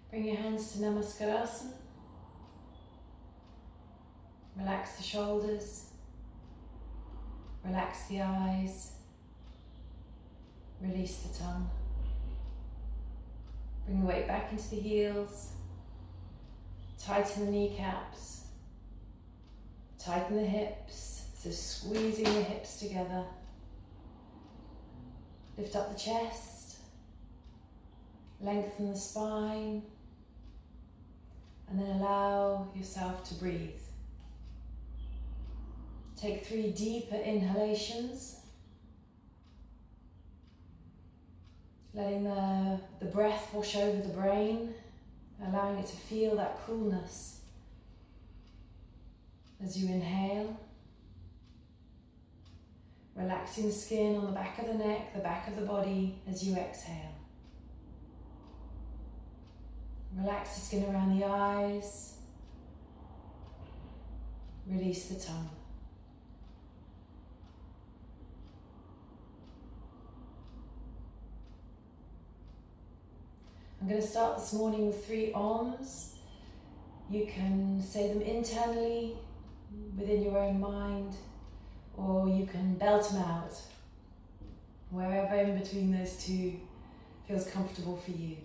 Bring your hands to Namaskarasana. Relax the shoulders. Relax the eyes. Release the tongue. Bring the weight back into the heels. Tighten the kneecaps. Tighten the hips. So squeezing the hips together. Lift up the chest. Lengthen the spine. And then allow yourself to breathe. Take 3 deeper inhalations. Letting the breath wash over the brain, allowing it to feel that coolness as you inhale. Relaxing the skin on the back of the neck, the back of the body as you exhale. Relax the skin around the eyes. Release the tongue. I'm going to start this morning with 3 Oms. You can say them internally within your own mind, or you can belt them out, wherever in between those 2 feels comfortable for you.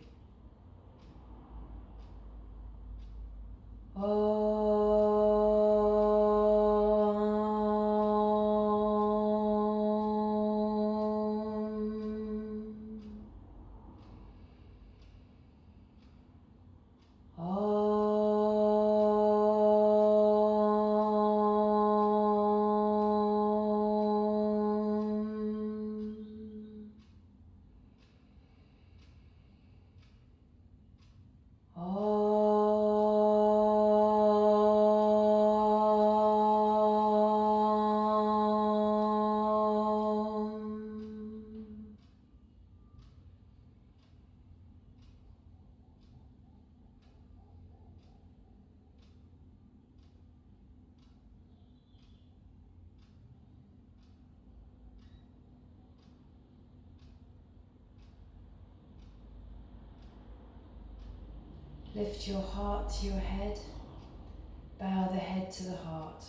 Lift your heart to your head, bow the head to the heart,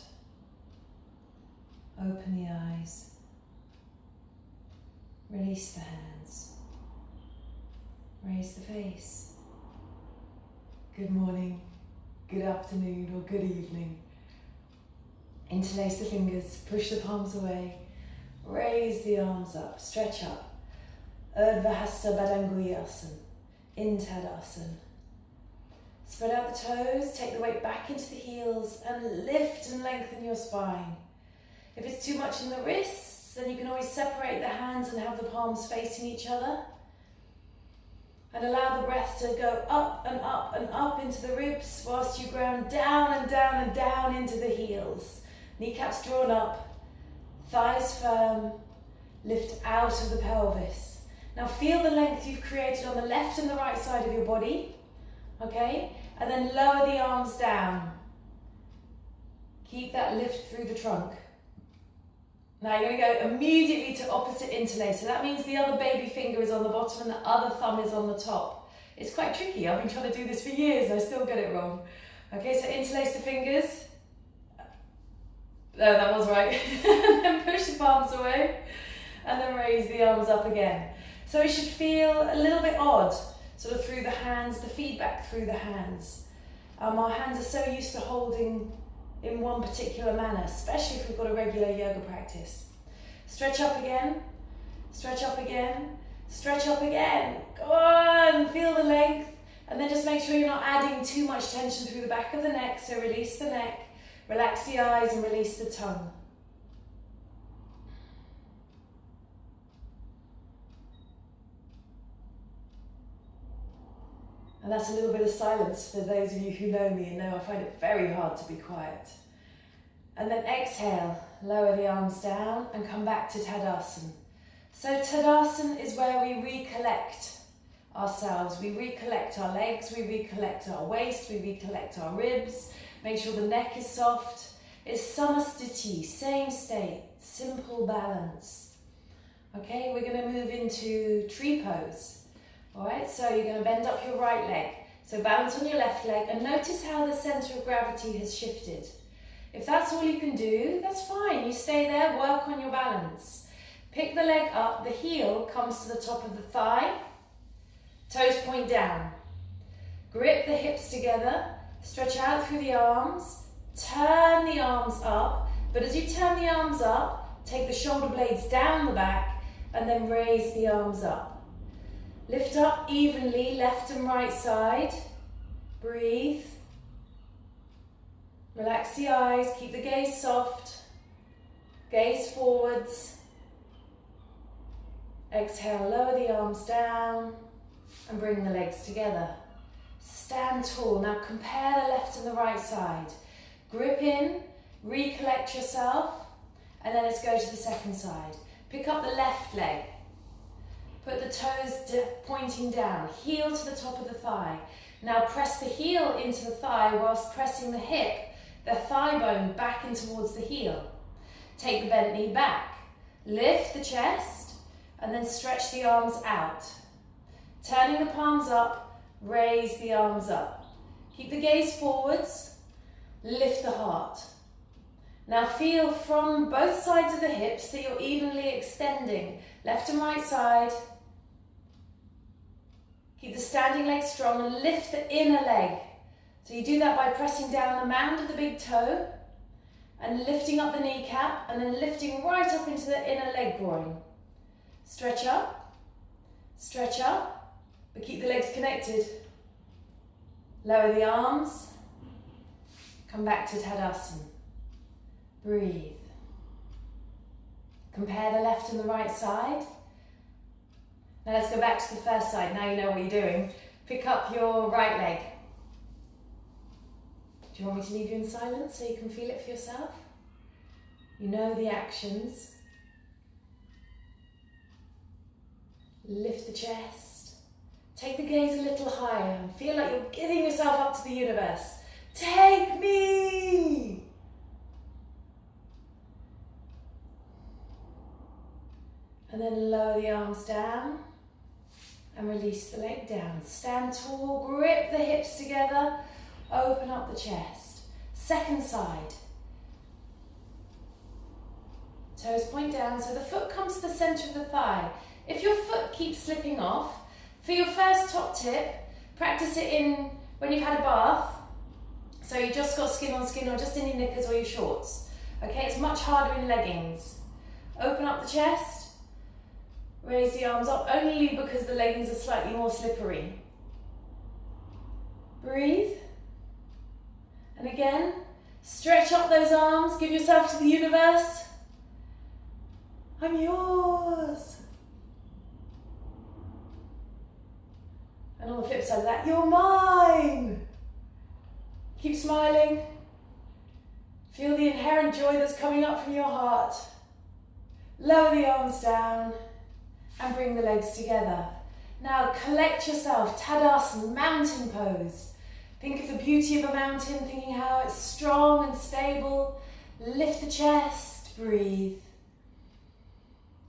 open the eyes, release the hands, raise the face. Good morning, good afternoon or good evening. Interlace the fingers, push the palms away, raise the arms up, stretch up. Urdhva Hasta Badanguyasana, in Tadasana. Spread out the toes, take the weight back into the heels and lift and lengthen your spine. If it's too much in the wrists, then you can always separate the hands and have the palms facing each other. And allow the breath to go up and up and up into the ribs whilst you ground down and down and down into the heels. Kneecaps drawn up, thighs firm, lift out of the pelvis. Now feel the length you've created on the left and the right side of your body. Okay, and then lower the arms down. Keep that lift through the trunk. Now you're going to go immediately to opposite interlace. So that means the other baby finger is on the bottom and the other thumb is on the top. It's quite tricky. I've been trying to do this for years and I still get it wrong. Okay, so interlace the fingers. No, that was right. And then push the palms away and then raise the arms up again. So it should feel a little bit odd. Sort of through the hands, the feedback through the hands. Our hands are so used to holding in one particular manner, especially if we've got a regular yoga practice. Stretch up again, stretch up again, stretch up again. Go on, feel the length. And then just make sure you're not adding too much tension through the back of the neck. So release the neck, relax the eyes and release the tongue. And that's a little bit of silence for those of you who know me and know I find it very hard to be quiet. And then exhale, lower the arms down and come back to Tadasana. So Tadasana is where we recollect ourselves. We recollect our legs, we recollect our waist, we recollect our ribs. Make sure the neck is soft. It's Samastiti, same state, simple balance. Okay, we're going to move into tree pose. Alright, so you're going to bend up your right leg, So balance on your left leg and notice how the centre of gravity has shifted. If that's all you can do, that's fine. You stay there, work on your balance. Pick the leg up, the heel comes to the top of the thigh, toes point down. Grip the hips together, stretch out through the arms, turn the arms up, but as you turn the arms up, take the shoulder blades down the back and then raise the arms up. Lift up evenly, left and right side. Breathe. Relax the eyes, keep the gaze soft. Gaze forwards. Exhale, lower the arms down and bring the legs together. Stand tall. Now compare the left and the right side. Grip in, recollect yourself, and then let's go to the second side. Pick up the left leg. Put the toes pointing down, heel to the top of the thigh. Now press the heel into the thigh whilst pressing the hip, the thigh bone back in towards the heel. Take the bent knee back, lift the chest, and then stretch the arms out. Turning the palms up, raise the arms up. Keep the gaze forwards, lift the heart. Now feel from both sides of the hips that you're evenly extending, left and right side. Keep the standing leg strong and lift the inner leg. So you do that by pressing down the mound of the big toe and lifting up the kneecap and then lifting right up into the inner leg groin. Stretch up, but keep the legs connected. Lower the arms, come back to Tadasana. Breathe. Compare the left and the right side. Now let's go back to the first side. Now you know what you're doing. Pick up your right leg. Do you want me to leave you in silence so you can feel it for yourself? You know the actions. Lift the chest. Take the gaze a little higher and feel like you're giving yourself up to the universe. Take me! And then lower the arms down and release the leg down. Stand tall, grip the hips together, open up the chest. Second side. Toes point down so the foot comes to the center of the thigh. If your foot keeps slipping off, for your first top tip, practice it in when you've had a bath. So you just got skin on skin or just in your knickers or your shorts. Okay, it's much harder in leggings. Open up the chest. Raise the arms up only because the leggings are slightly more slippery. Breathe. And again, stretch up those arms, give yourself to the universe. I'm yours. And on the flip side of that, you're mine. Keep smiling. Feel the inherent joy that's coming up from your heart. Lower the arms down. And bring the legs together. Now collect yourself, Tadasana, mountain pose. Think of the beauty of a mountain, thinking how it's strong and stable. Lift the chest, breathe.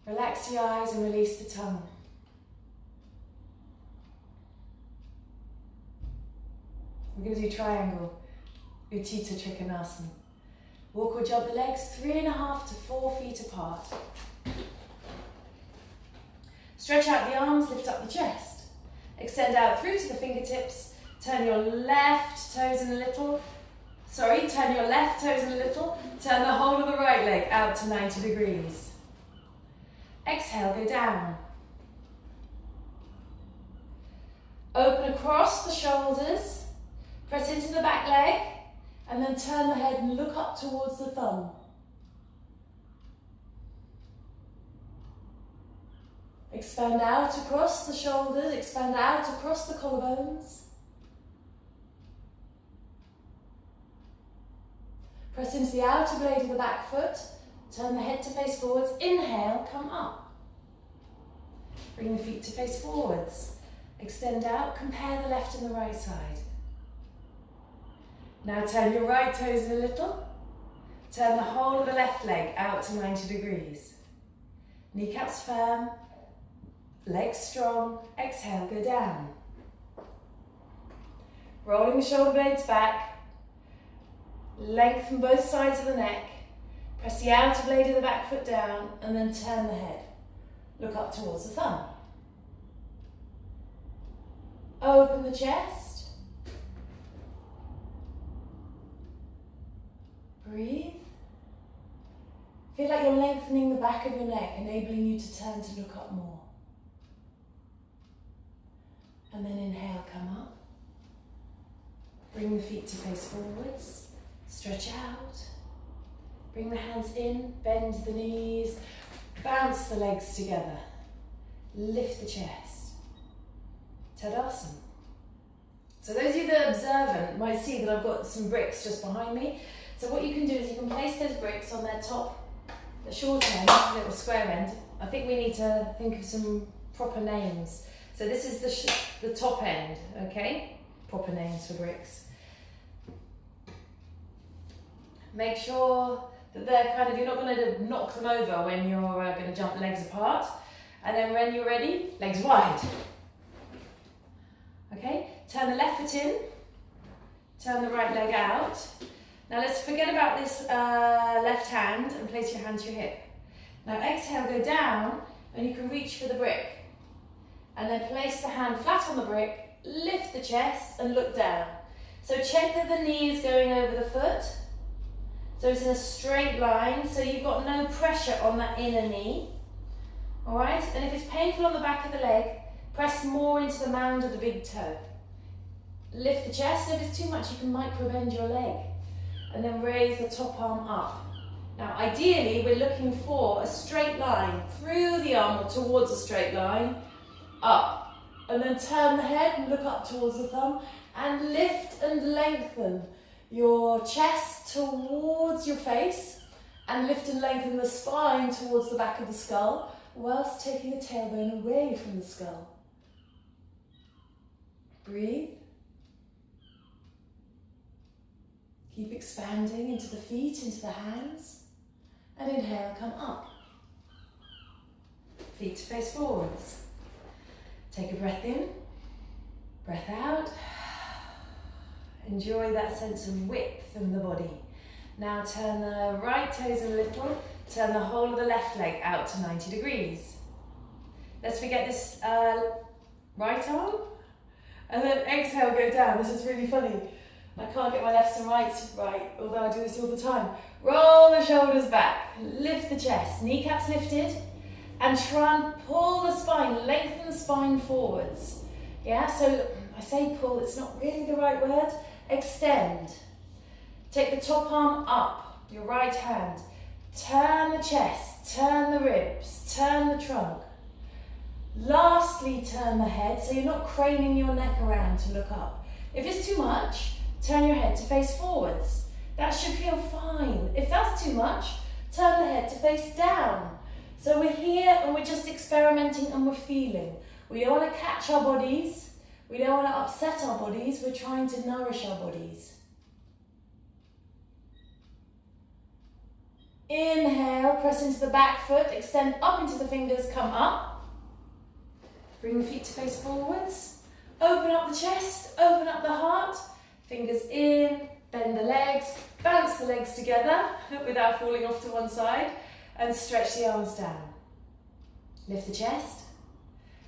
Relax the eyes and release the tongue. We're going to do triangle, Utthita Trikonasana. Walk or jog the legs 3.5 to 4 feet apart. Stretch out the arms, lift up the chest. Extend out through to the fingertips. Turn your left toes in a little. Turn your left toes in a little. Turn the whole of the right leg out to 90 degrees. Exhale, go down. Open across the shoulders. Press into the back leg. And then turn the head and look up towards the thumb. Expand out across the shoulders, expand out across the collarbones. Press into the outer blade of the back foot, turn the head to face forwards, inhale, come up. Bring the feet to face forwards, extend out, compare the left and the right side. Now turn your right toes in a little, turn the whole of the left leg out to 90 degrees. Kneecaps firm. Legs strong, exhale, go down. Rolling the shoulder blades back. Lengthen both sides of the neck. Press the outer blade of the back foot down and then turn the head. Look up towards the thumb. Open the chest. Breathe. Feel like you're lengthening the back of your neck, enabling you to turn to look up more. And then inhale, come up. Bring the feet to face forwards. Stretch out. Bring the hands in, bend the knees, bounce the legs together. Lift the chest. Tadasana. So those of you that are observant might see that I've got some bricks just behind me. So what you can do is you can place those bricks on their top, the short end, the little square end. I think we need to think of some proper names. So this is the top end, okay? Proper names for bricks. Make sure that they're kind of, you're not going to knock them over when you're going to jump legs apart. And then when you're ready, legs wide. Okay, turn the left foot in, turn the right leg out. Now let's forget about this left hand and place your hand to your hip. Now exhale, go down, and you can reach for the brick. And then place the hand flat on the brick, lift the chest and look down. So check that the knee is going over the foot. So it's in a straight line, so you've got no pressure on that inner knee. All right, and if it's painful on the back of the leg, press more into the mound of the big toe. Lift the chest, and if it's too much, you can micro bend your leg. And then raise the top arm up. Now ideally, we're looking for a straight line through the arm or towards a straight line, up. And then turn the head and look up towards the thumb and lift and lengthen your chest towards your face and lift and lengthen the spine towards the back of the skull whilst taking the tailbone away from the skull. Breathe. Keep expanding into the feet, into the hands. And inhale, come up. Feet to face forwards. Take a breath in, breath out. Enjoy that sense of width in the body. Now turn the right toes a little, turn the whole of the left leg out to 90 degrees. Let's forget this right arm, and then exhale, go down. This is really funny. I can't get my lefts and rights right, although I do this all the time. Roll the shoulders back, lift the chest, kneecaps lifted, and try and pull the spine, lengthen the spine forwards. Yeah, so I say pull, it's not really the right word. Extend. Take the top arm up, your right hand. Turn the chest, turn the ribs, turn the trunk. Lastly, turn the head, so you're not craning your neck around to look up. If it's too much, turn your head to face forwards. That should feel fine. If that's too much, turn the head to face down. So we're here and we're just experimenting and we're feeling. We don't want to catch our bodies. We don't want to upset our bodies. We're trying to nourish our bodies. Inhale, press into the back foot, extend up into the fingers, come up. Bring the feet to face forwards. Open up the chest, open up the heart. Fingers in, bend the legs, bounce the legs together without falling off to one side, and stretch the arms down. Lift the chest,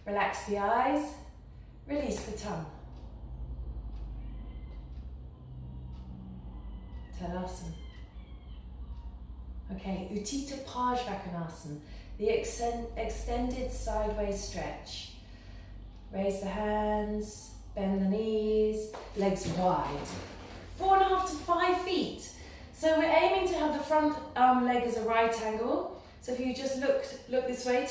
relax the eyes, release the tongue. Tadasana. Okay, Utthita Parsvakonasana, the extended sideways stretch. Raise the hands, bend the knees, legs wide. 4.5 to 5 feet. So we're aiming to have the front leg as a right angle. So if you just look this way,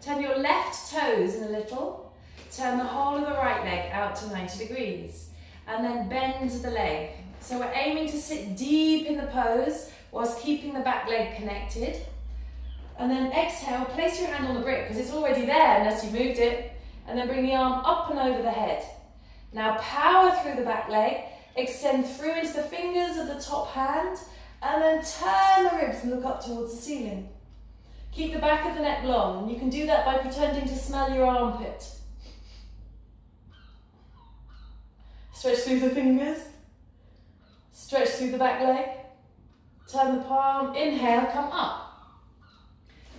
turn your left toes in a little, turn the whole of the right leg out to 90 degrees, and then bend the leg. So we're aiming to sit deep in the pose whilst keeping the back leg connected. And then exhale, place your hand on the brick because it's already there unless you moved it, and then bring the arm up and over the head. Now power through the back leg, extend through into the fingers of the top hand, and then turn the ribs and look up towards the ceiling. Keep the back of the neck long, and you can do that by pretending to smell your armpit. Stretch through the fingers. Stretch through the back leg. Turn the palm. Inhale, come up.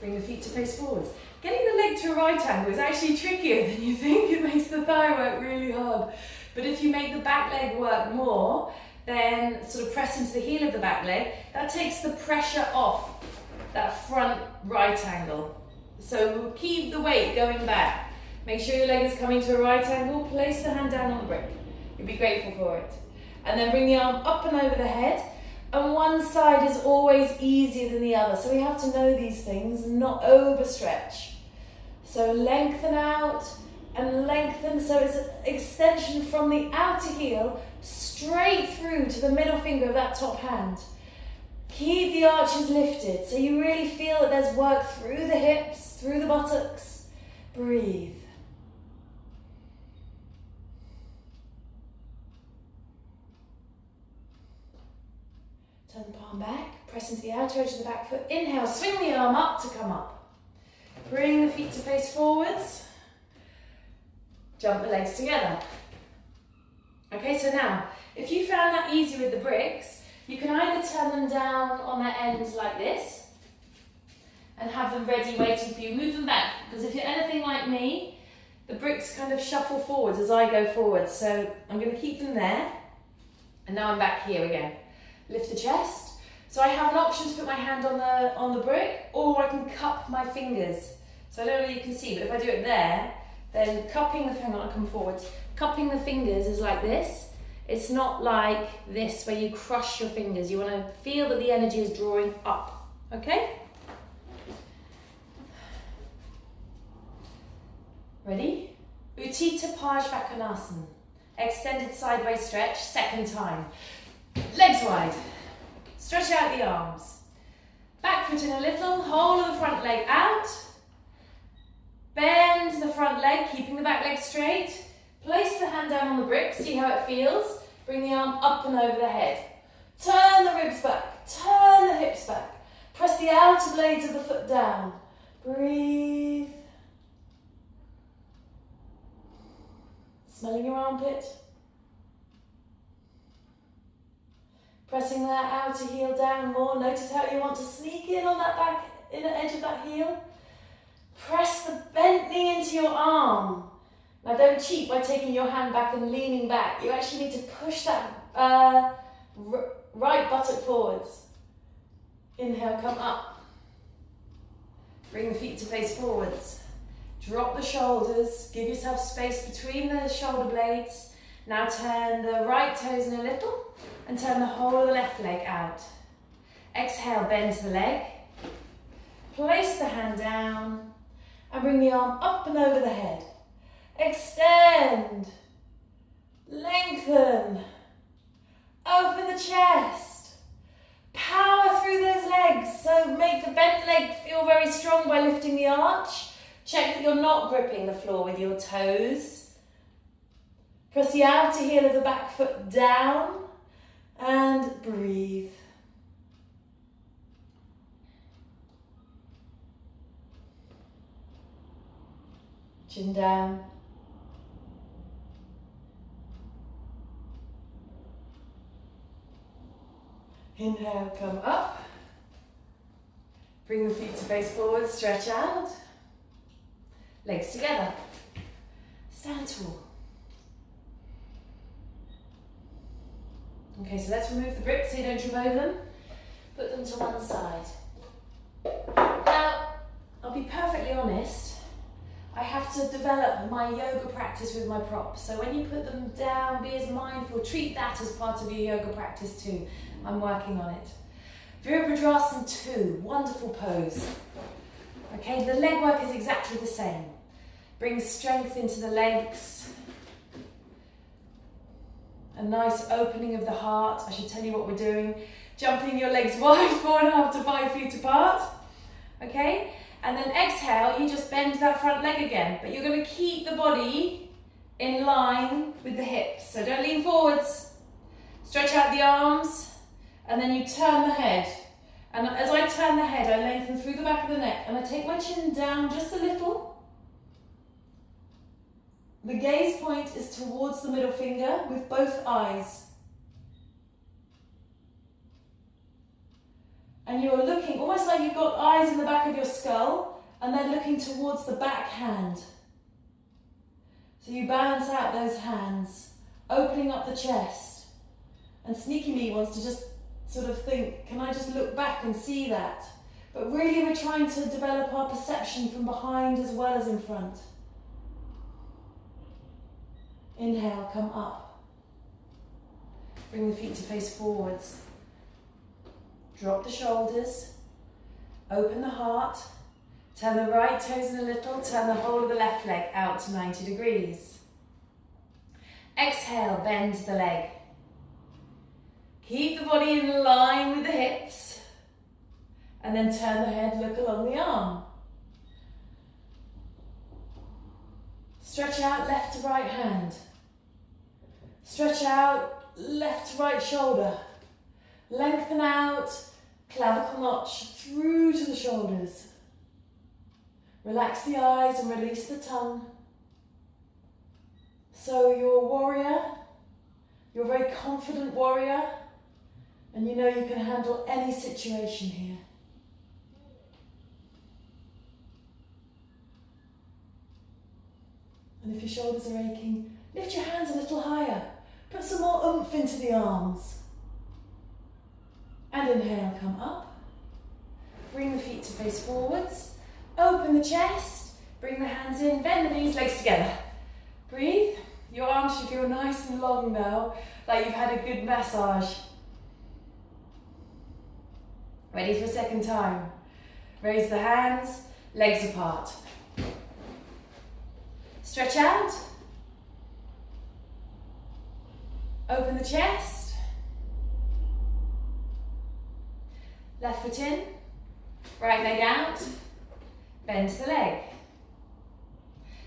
Bring the feet to face forwards. Getting the leg to a right angle is actually trickier than you think. It makes the thigh work really hard. But if you make the back leg work more, then sort of press into the heel of the back leg, that takes the pressure off that front right angle. So keep the weight going back. Make sure your leg is coming to a right angle. Place the hand down on the brick. You'll be grateful for it. And then bring the arm up and over the head. And one side is always easier than the other. So we have to know these things and not overstretch. So lengthen out and lengthen. So it's an extension from the outer heel straight through to the middle finger of that top hand. Keep the arches lifted so you really feel that there's work through the hips, through the buttocks. Breathe. Turn the palm back, press into the outer edge of the back foot. Inhale, swing the arm up to come up. Bring the feet to face forwards. Jump the legs together. Okay, so now, if you found that easy with the bricks, you can either turn them down on their ends like this and have them ready waiting for you. Move them back, because if you're anything like me, the bricks kind of shuffle forwards as I go forwards. So I'm going to keep them there. And now I'm back here again. Lift the chest. So I have an option to put my hand on the brick, or I can cup my fingers. So I don't know if you can see, but if I do it there, then cupping the finger, I'll come forwards. Cupping the fingers is like this. It's not like this where you crush your fingers. You want to feel that the energy is drawing up. Okay? Ready? Utthita Parsvakonasana. Extended sideways stretch, second time. Legs wide. Stretch out the arms. Back foot in a little, whole of the front leg out. Bend the front leg, keeping the back leg straight. Place the hand down on the brick, see how it feels. Bring the arm up and over the head. Turn the ribs back, turn the hips back. Press the outer blades of the foot down. Breathe. Smelling your armpit. Pressing that outer heel down more. Notice how you want to sneak in on that back inner edge of that heel. Press the bent knee into your arm. Now don't cheat by taking your hand back and leaning back. You actually need to push that right buttock forwards. Inhale, come up. Bring the feet to face forwards. Drop the shoulders. Give yourself space between the shoulder blades. Now turn the right toes in a little and turn the whole of the left leg out. Exhale, bend the leg. Place the hand down and bring the arm up and over the head. Extend, lengthen, open the chest, power through those legs. So make the bent leg feel very strong by lifting the arch. Check that you're not gripping the floor with your toes. Press the outer heel of the back foot down and breathe. Chin down. Inhale, come up. Bring the feet to face forward, stretch out. Legs together. Stand tall. Okay, so let's remove the bricks so you don't trip over them. Put them to one side. Now, I'll be perfectly honest, I have to develop my yoga practice with my props. So when you put them down, be as mindful, treat that as part of your yoga practice too. I'm working on it. Virabhadrasana 2, wonderful pose. Okay, the leg work is exactly the same. Bring strength into the legs. A nice opening of the heart. I should tell you what we're doing. Jumping your legs wide, 4.5 to 5 feet apart. Okay? And then exhale, you just bend that front leg again. But you're going to keep the body in line with the hips. So don't lean forwards. Stretch out the arms. And then you turn the head. And as I turn the head, I lengthen through the back of the neck. And I take my chin down just a little. The gaze point is towards the middle finger with both eyes. And you're looking, almost like you've got eyes in the back of your skull, and then looking towards the back hand. So you balance out those hands, opening up the chest. And Sneaky Me wants to just sort of think, can I just look back and see that? But really we're trying to develop our perception from behind as well as in front. Inhale, come up. Bring the feet to face forwards. Drop the shoulders. Open the heart. Turn the right toes in a little. Turn the whole of the left leg out to 90 degrees. Exhale, bend the leg. Keep the body in line with the hips. And then turn the head, look along the arm. Stretch out left to right hand. Stretch out left to right shoulder. Lengthen out, clavicle notch through to the shoulders. Relax the eyes and release the tongue. So you're a warrior, you're a very confident warrior, and you know you can handle any situation here. And if your shoulders are aching, lift your hands a little higher. Put some more oomph into the arms. And inhale, come up. Bring the feet to face forwards. Open the chest. Bring the hands in. Bend the knees, legs together. Breathe. Your arms should feel nice and long now, like you've had a good massage. Ready for a second time. Raise the hands, legs apart. Stretch out. Open the chest. Left foot in, right leg out, bend the leg.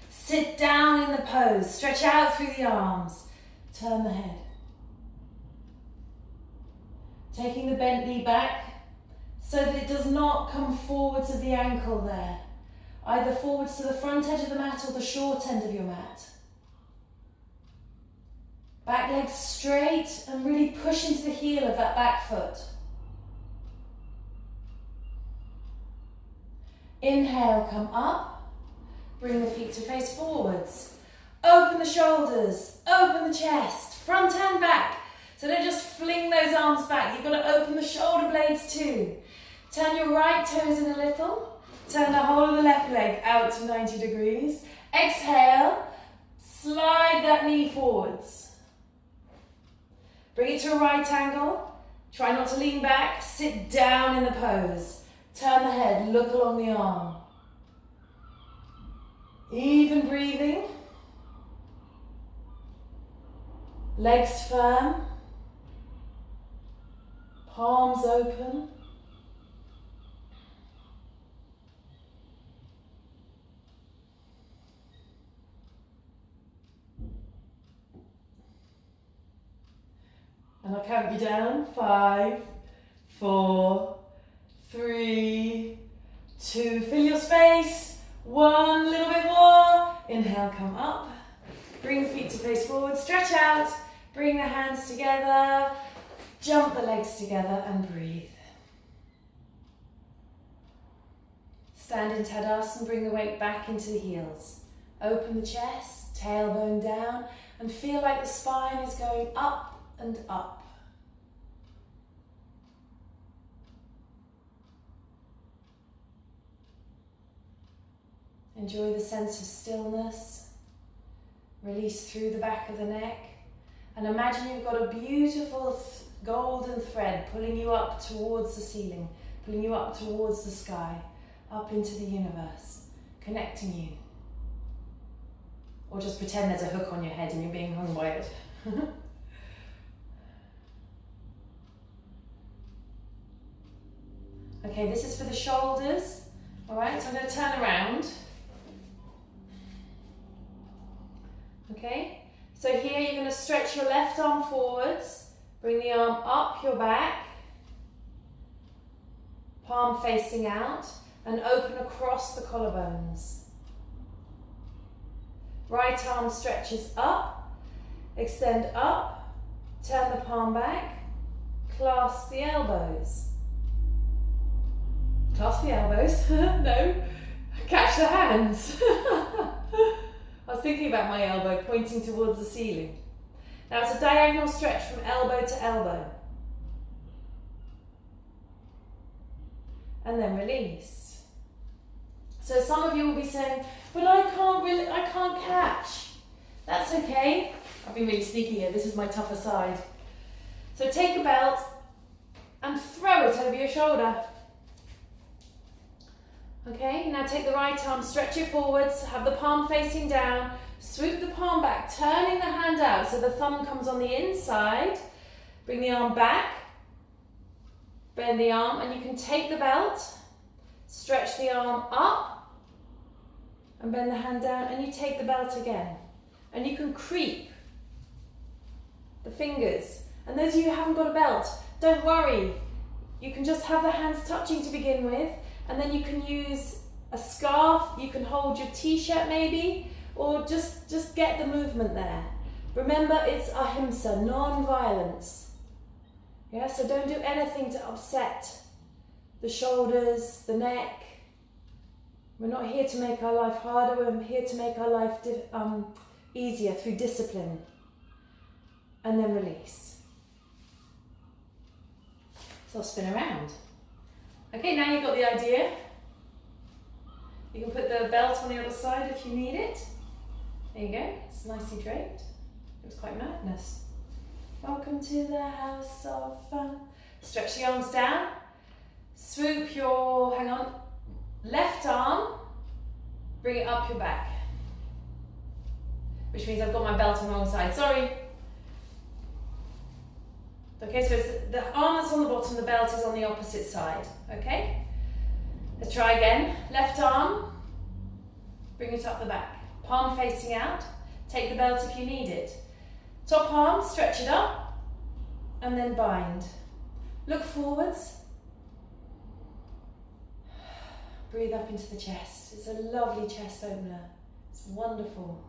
Sit down in the pose, stretch out through the arms, turn the head. Taking the bent knee back so that it does not come forwards of the ankle there, either forwards to the front edge of the mat or the short end of your mat. Back leg straight and really push into the heel of that back foot. Inhale, come up, bring the feet to face forwards. Open the shoulders, open the chest, front and back. So don't just fling those arms back, you've got to open the shoulder blades too. Turn your right toes in a little, turn the whole of the left leg out to 90 degrees. Exhale, slide that knee forwards. Bring it to a right angle, try not to lean back, sit down in the pose. Turn the head, look along the arm. Even breathing. Legs firm. Palms open. And I'll count you down. 5, 4, 3, 2, fill your space. 1, little bit more. Inhale, come up. Bring the feet to face forward, stretch out. Bring the hands together. Jump the legs together and breathe. Stand in Tadasana, bring the weight back into the heels. Open the chest, tailbone down, and feel like the spine is going up and up. Enjoy the sense of stillness. Release through the back of the neck. And imagine you've got a beautiful golden thread pulling you up towards the ceiling, pulling you up towards the sky, up into the universe, connecting you. Or just pretend there's a hook on your head and you're being hung by it. Okay, this is for the shoulders. All right, so I'm going to turn around. Okay, so here you're going to stretch your left arm forwards, bring the arm up your back, palm facing out, and open across the collarbones. Right arm stretches up, extend up, turn the palm back, clasp the elbows. Clasp the elbows, no, catch the hands. I was thinking about my elbow pointing towards the ceiling. Now it's a diagonal stretch from elbow to elbow. And then release. So some of you will be saying, but I can't catch. That's okay. I've been really sneaky here. This is my tougher side. So take a belt and throw it over your shoulder. Okay, now take the right arm, stretch it forwards, have the palm facing down, swoop the palm back, turning the hand out so the thumb comes on the inside. Bring the arm back, bend the arm, and you can take the belt, stretch the arm up, and bend the hand down, and you take the belt again. And you can creep the fingers. And those of you who haven't got a belt, don't worry. You can just have the hands touching to begin with, and then you can use a scarf, you can hold your t-shirt maybe, or just get the movement there. Remember, it's ahimsa, non-violence. Yeah, so don't do anything to upset the shoulders, the neck. We're not here to make our life harder, we're here to make our life easier through discipline. And then release. So I'll spin around. Okay, now you've got the idea. You can put the belt on the other side if you need it. There you go, it's nicely draped. It was quite madness. Welcome to the house of fun. Stretch the arms down. Swoop your, left arm, bring it up your back. Which means I've got my belt on the wrong side, sorry. Okay, so it's the arm that's on the bottom, the belt is on the opposite side, okay? Let's try again. Left arm, bring it up the back. Palm facing out, take the belt if you need it. Top arm, stretch it up, and then bind. Look forwards. Breathe up into the chest. It's a lovely chest opener. It's wonderful.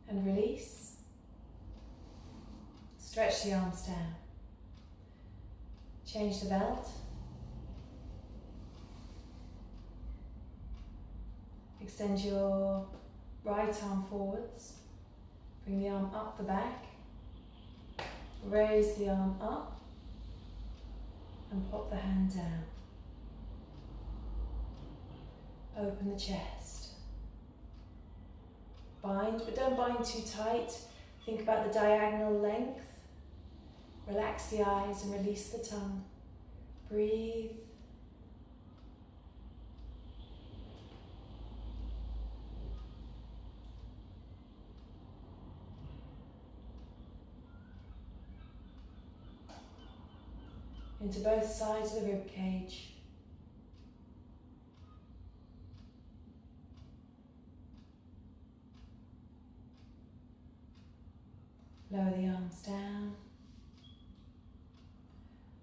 And release. Stretch the arms down. Change the belt. Extend your right arm forwards. Bring the arm up the back. Raise the arm up. And pop the hand down. Open the chest. Bind, but don't bind too tight. Think about the diagonal length. Relax the eyes and release the tongue. Breathe. Into both sides of the rib cage. Lower the arms down.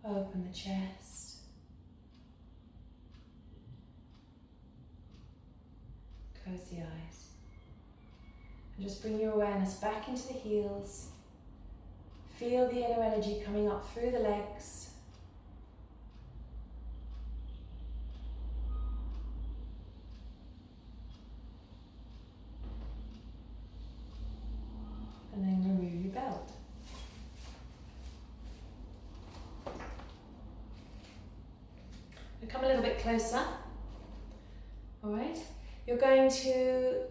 Open the chest. Close the eyes. And just bring your awareness back into the heels. Feel the inner energy coming up through the legs. And then remove your belt. And come a little bit closer. All right. You're going to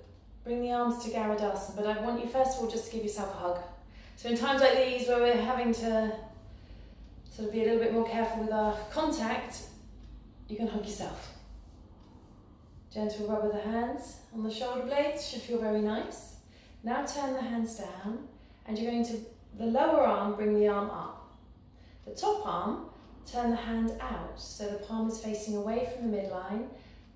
bring the arms to Tadasana, but I want you first of all just to give yourself a hug. So in times like these where we're having to sort of be a little bit more careful with our contact, you can hug yourself. Gentle rub of the hands on the shoulder blades should feel very nice. Now turn the hands down, and you're going to, the lower arm, bring the arm up. The top arm, turn the hand out, so the palm is facing away from the midline.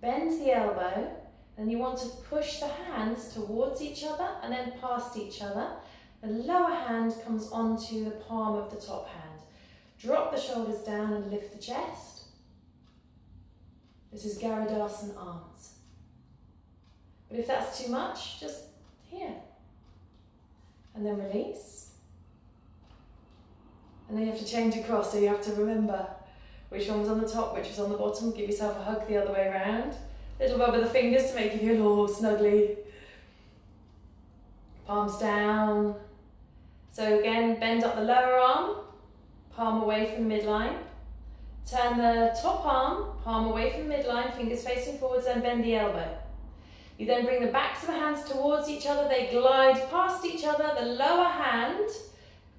Bend the elbow, and you want to push the hands towards each other and then past each other. The lower hand comes onto the palm of the top hand. Drop the shoulders down and lift the chest. This is Tadasana arms. But if that's too much, just here. And then release. And then you have to change across, so you have to remember which one was on the top, which was on the bottom. Give yourself a hug the other way around. Little rub of the fingers to make you feel all snuggly. Palms down. So again, bend up the lower arm, palm away from midline. Turn the top arm, palm away from midline, fingers facing forwards, and bend the elbow. You then bring the backs of the hands towards each other. They glide past each other. The lower hand,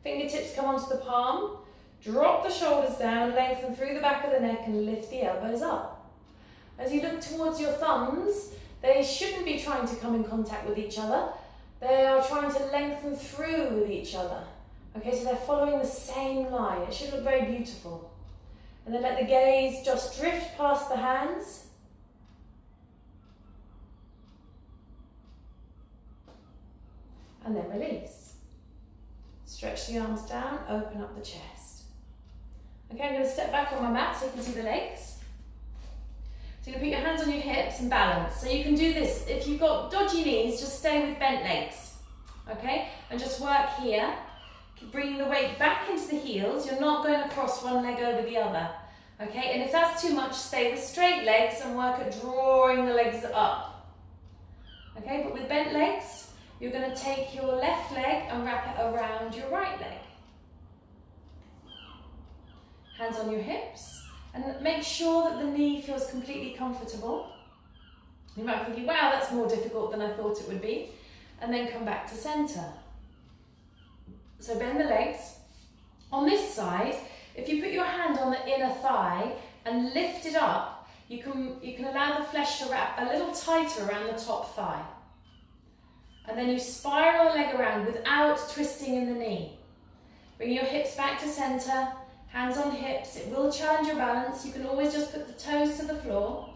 fingertips come onto the palm. Drop the shoulders down, lengthen through the back of the neck and lift the elbows up. As you look towards your thumbs, they shouldn't be trying to come in contact with each other. They are trying to lengthen through with each other. Okay, so they're following the same line. It should look very beautiful. And then let the gaze just drift past the hands. And then release. Stretch the arms down, open up the chest. Okay, I'm going to step back on my mat so you can see the legs. So you're going to put your hands on your hips and balance. So you can do this. If you've got dodgy knees, just stay with bent legs. Okay, and just work here. Keep bringing the weight back into the heels. You're not going to cross one leg over the other. Okay, and if that's too much, stay with straight legs and work at drawing the legs up. Okay, but with bent legs, you're going to take your left leg and wrap it around your right leg. Hands on your hips. And make sure that the knee feels completely comfortable. You might be thinking, wow, that's more difficult than I thought it would be. And then come back to center. So bend the legs. On this side, if you put your hand on the inner thigh and lift it up, you can allow the flesh to wrap a little tighter around the top thigh. And then you spiral the leg around without twisting in the knee. Bring your hips back to center. Hands on hips, it will challenge your balance. You can always just put the toes to the floor.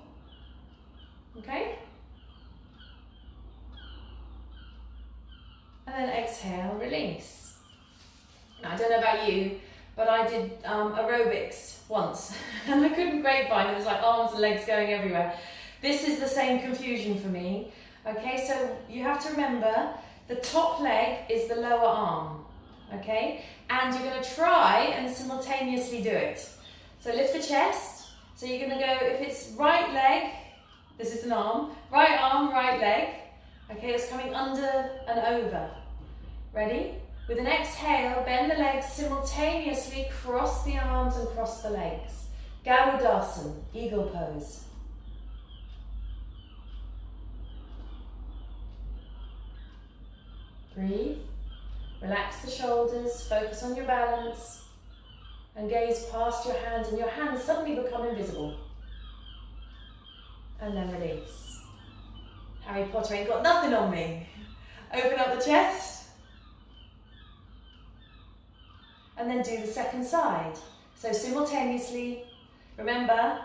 Okay? And then exhale, release. Now, I don't know about you, but I did aerobics once and I couldn't grapevine. It was like arms and legs going everywhere. This is the same confusion for me. Okay, so you have to remember the top leg is the lower arm. Okay, and you're going to try and simultaneously do it. So lift the chest. So you're going to go, if it's right leg, this is an arm, right leg. Okay, it's coming under and over. Ready? With an exhale, bend the legs simultaneously, cross the arms and cross the legs. Garudasana, eagle pose. Breathe. Relax the shoulders, focus on your balance, and gaze past your hands, and your hands suddenly become invisible. And then release. Harry Potter ain't got nothing on me. Open up the chest. And then do the second side. So simultaneously, remember,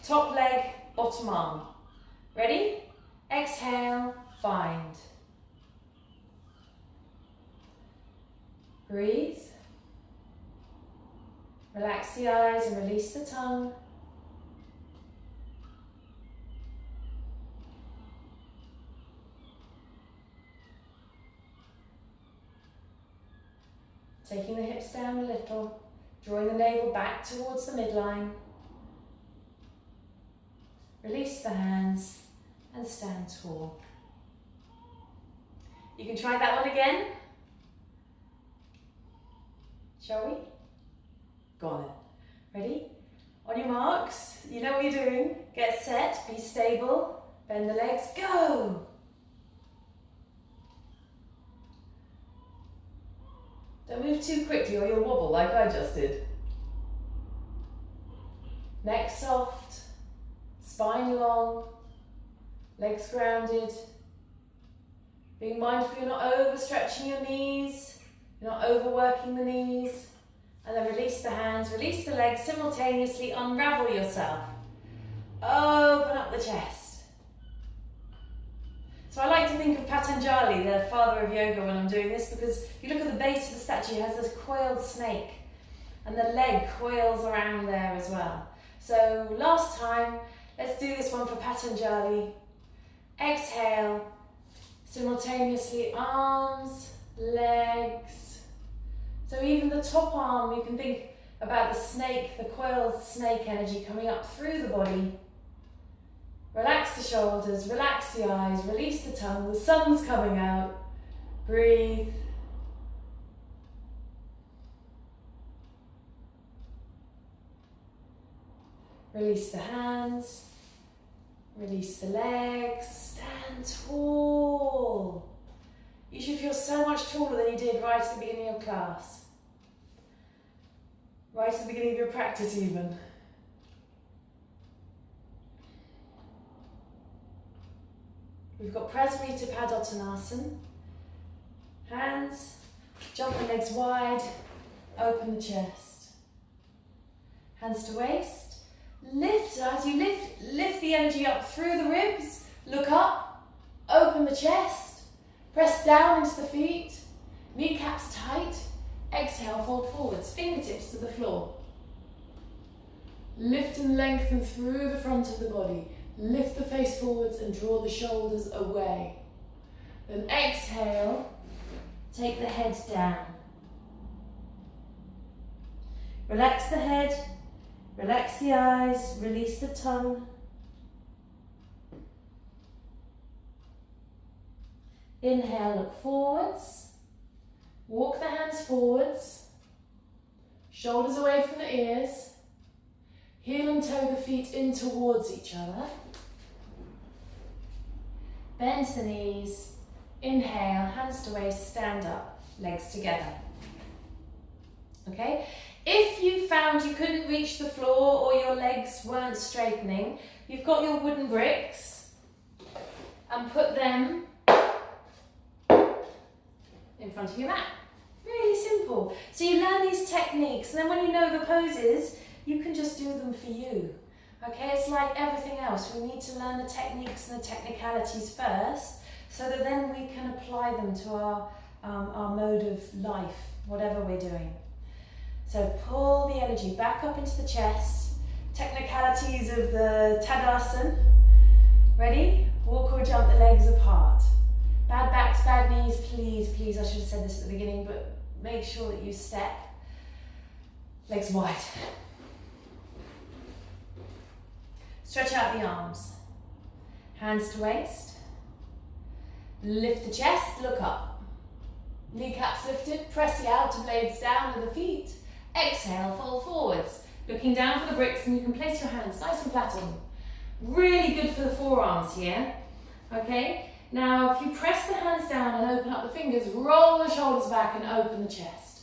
top leg, bottom arm. Ready? Exhale, find. Breathe. Relax the eyes and release the tongue. Taking the hips down a little, drawing the navel back towards the midline. Release the hands and stand tall. You can try that one again. Shall we? Go on then. Ready? On your marks, you know what you're doing. Get set, be stable, bend the legs, go! Don't move too quickly or you'll wobble like I just did. Neck soft, spine long, legs grounded. Being mindful you're not overstretching your knees. You're not overworking the knees. And then release the hands, release the legs, simultaneously unravel yourself. Open up the chest. So I like to think of Patanjali, the father of yoga, when I'm doing this, because if you look at the base of the statue, he has this coiled snake. and the leg coils around there as well. So last time, let's do this one for Patanjali. Exhale, simultaneously arms, legs. So even the top arm, you can think about the snake, the coiled snake energy coming up through the body. Relax the shoulders, relax the eyes, release the tongue, the sun's coming out. Breathe. Release the hands, release the legs, stand tall. You should feel so much taller than you did right at the beginning of class. Right at the beginning of your practice even. We've got Prasarita Padottanasana. Hands, jump the legs wide, open the chest. Hands to waist. Lift, as you lift the energy up through the ribs, look up, open the chest, press down into the feet, kneecaps tight, exhale, fold forwards, fingertips to the floor. Lift and lengthen through the front of the body, lift the face forwards and draw the shoulders away. Then exhale, take the head down. Relax the head. Relax the eyes, release the tongue. Inhale, look forwards. Walk the hands forwards. Shoulders away from the ears. Heel and toe the feet in towards each other. Bend the knees. Inhale, hands to waist, stand up, legs together. Okay? If you found you couldn't reach the floor or your legs weren't straightening, you've got your wooden bricks and put them in front of your mat. Really simple. So you learn these techniques, and then when you know the poses, you can just do them for you. Okay, it's like everything else. We need to learn the techniques and the technicalities first, so that then we can apply them to our mode of life, whatever we're doing. So pull the energy back up into the chest. Technicalities of the Tadasana. Ready? Walk or jump the legs apart. Bad backs, bad knees, please, please. I should have said this at the beginning, but make sure that you step. Legs wide. Stretch out the arms. Hands to waist. Lift the chest, look up. Kneecaps lifted, press the outer blades down with the feet. Exhale, fold forwards. Looking down for the bricks, and you can place your hands nice and flat on. Really good for the forearms here. Okay? Now, if you press the hands down and open up the fingers, roll the shoulders back and open the chest.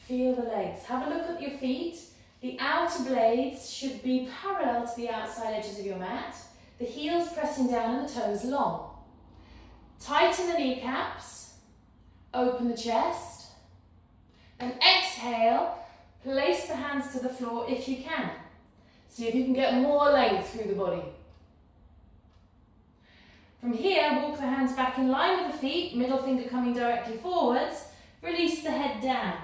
Feel the legs. Have a look at your feet. The outer blades should be parallel to the outside edges of your mat. The heels pressing down and the toes long. Tighten the kneecaps. Open the chest. And exhale, place the hands to the floor if you can. See if you can get more length through the body. From here, walk the hands back in line with the feet, middle finger coming directly forwards. Release the head down.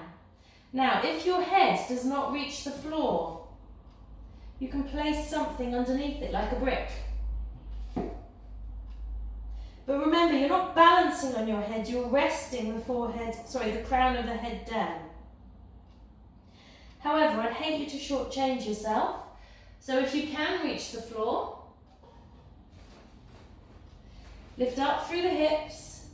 Now, if your head does not reach the floor, you can place something underneath it, like a brick. But remember, you're not balancing on your head, you're resting the crown of the head down. However, I'd hate you to shortchange yourself. So if you can reach the floor, lift up through the hips,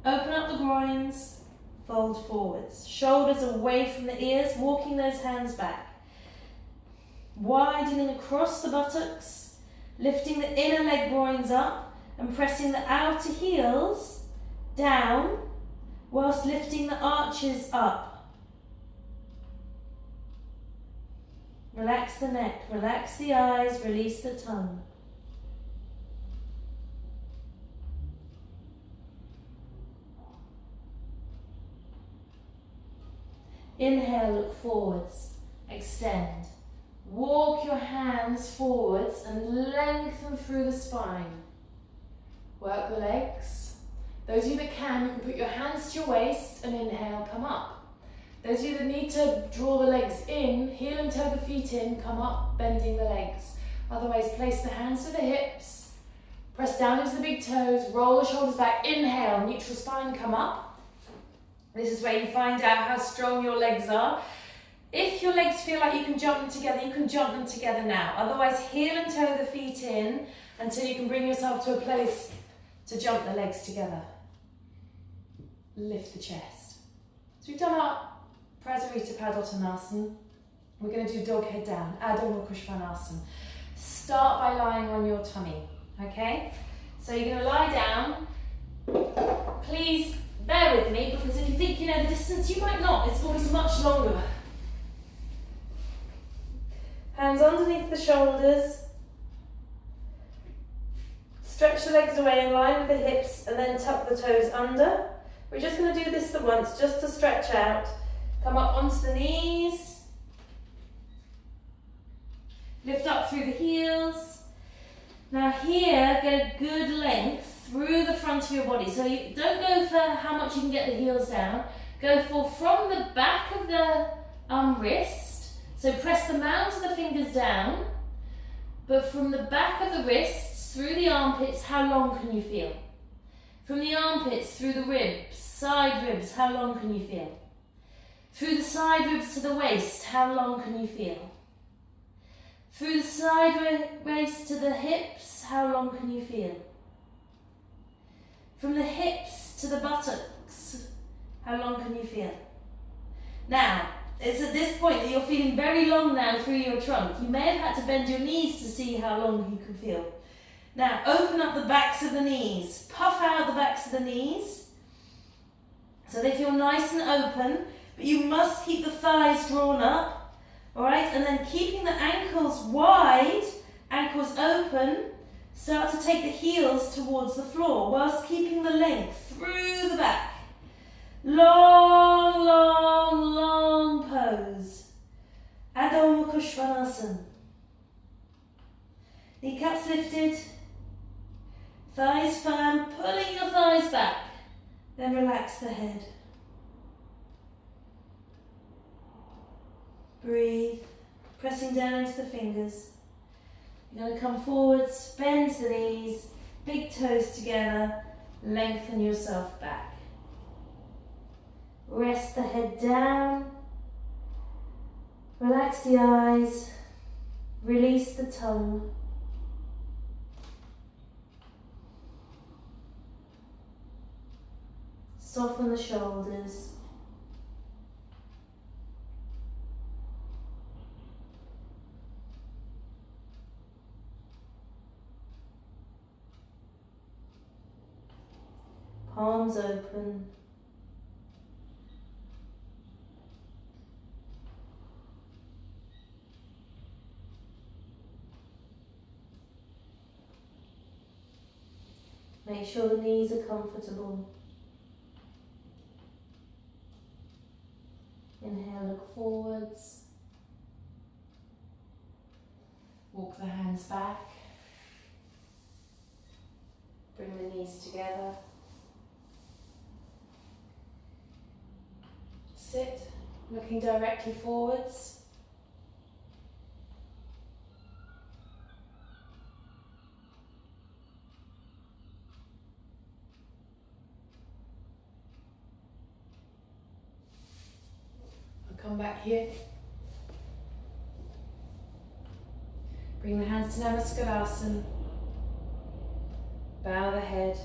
open up the groins, fold forwards. Shoulders away from the ears, walking those hands back. Widening across the buttocks, lifting the inner leg groins up, and pressing the outer heels down whilst lifting the arches up. Relax the neck, relax the eyes, release the tongue. Inhale, look forwards, extend. Walk your hands forwards and lengthen through the spine. Work the legs. Those of you that can, you can put your hands to your waist and inhale, come up. Those of you that need to draw the legs in, heel and toe the feet in, come up, bending the legs. Otherwise, place the hands to the hips, press down into the big toes, roll the shoulders back, inhale, neutral spine, come up. This is where you find out how strong your legs are. If your legs feel like you can jump them together, you can jump them together now. Otherwise, heel and toe the feet in until you can bring yourself to a place to jump the legs together. Lift the chest. So we've done our Prasarita Padottanasana. We're going to do dog head down, Adho Mukha Svanasana. Start by lying on your tummy, okay? So you're going to lie down. Please bear with me, because if you think you know the distance, you might not. It's always much longer. Hands underneath the shoulders. Stretch the legs away in line with the hips and then tuck the toes under. We're just going to do this the once, just to stretch out. Come up onto the knees. Lift up through the heels. Now here, get a good length through the front of your body. So you don't go for how much you can get the heels down. Go for from the back of the wrist. So press the mounds of the fingers down. But from the back of the wrists through the armpits, how long can you feel? From the armpits through the ribs, side ribs, how long can you feel? Through the side ribs to the waist, how long can you feel? Through the side waist to the hips, how long can you feel? From the hips to the buttocks, how long can you feel? Now, it's at this point that you're feeling very long now through your trunk. You may have had to bend your knees to see how long you can feel. Now, open up the backs of the knees. Puff out the backs of the knees so they feel nice and open, but you must keep the thighs drawn up, all right? And then keeping the ankles wide, ankles open, start to take the heels towards the floor whilst keeping the length through the back. Long, long, long pose. Adho Mukha Svanasana. Kneecaps lifted. Thighs firm, pulling your thighs back. Then relax the head. Breathe, pressing down into the fingers. You're going to come forwards, bend the knees, big toes together, lengthen yourself back. Rest the head down, relax the eyes, release the tongue. Soften the shoulders. Palms open. Make sure the knees are comfortable. Inhale, look forwards. Walk the hands back. Bring the knees together. Sit, looking directly forwards. Come back here. Bring the hands to Namaskarsana. Bow the head.